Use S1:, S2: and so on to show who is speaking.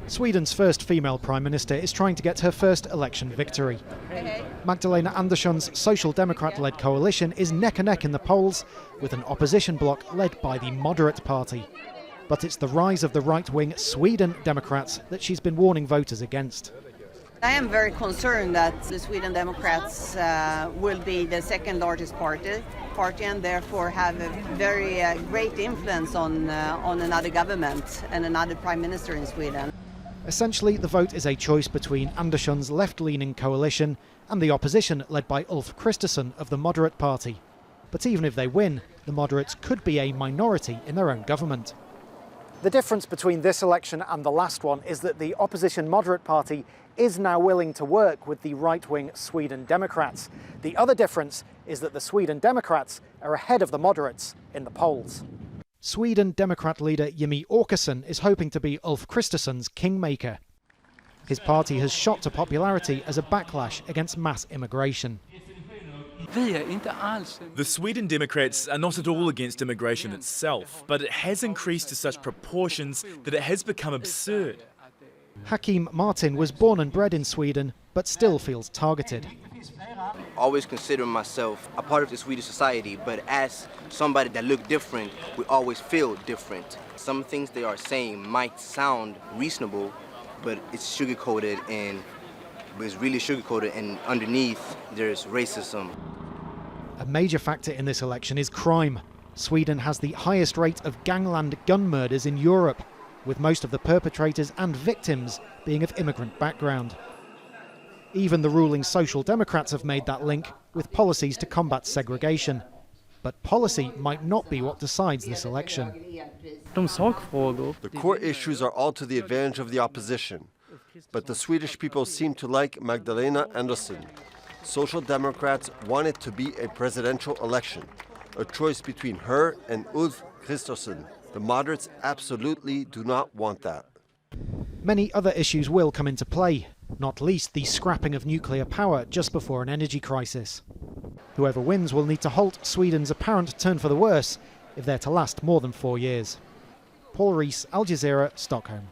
S1: Sweden's first female Prime Minister is trying to get her first election victory. Magdalena Andersson's Social Democrat-led coalition is neck and neck in the polls with an opposition bloc led by the Moderate Party. But it's the rise of the right-wing Sweden Democrats that she's been warning voters against.
S2: I am very concerned that the Sweden Democrats will be the second largest party and therefore have a very great influence on another government and another Prime Minister in Sweden.
S1: Essentially, the vote is a choice between Andersson's left-leaning coalition and the opposition led by Ulf Kristersson of the Moderate Party. But even if they win, the moderates could be a minority in their own government. The difference between this election and the last one is that the opposition Moderate Party is now willing to work with the right-wing Sweden Democrats. The other difference is that the Sweden Democrats are ahead of the moderates in the polls. Sweden Democrat leader Jimmie Åkesson is hoping to be Ulf Kristersson's kingmaker. His party has shot to popularity as a backlash against mass immigration.
S3: The Sweden Democrats are not at all against immigration itself, but it has increased to such proportions that it has become absurd.
S1: Hakim Martin was born and bred in Sweden, but still feels targeted.
S4: I always consider myself a part of the Swedish society, but as somebody that look different, we always feel different. Some things they are saying might sound reasonable, but it's sugar-coated and underneath there's racism.
S1: A major factor in this election is crime. Sweden has the highest rate of gangland gun murders in Europe, with most of the perpetrators and victims being of immigrant background. Even the ruling Social Democrats have made that link with policies to combat segregation. But policy might not be what decides this election.
S5: The core issues are all to the advantage of the opposition. But the Swedish people seem to like Magdalena Andersson. Social Democrats want it to be a presidential election, a choice between her and Ulf Kristersson. The moderates absolutely do not want that.
S1: Many other issues will come into play, not least the scrapping of nuclear power just before an energy crisis. Whoever wins will need to halt Sweden's apparent turn for the worse if they're to last more than 4 years. Rhys, Jazeera, Stockholm.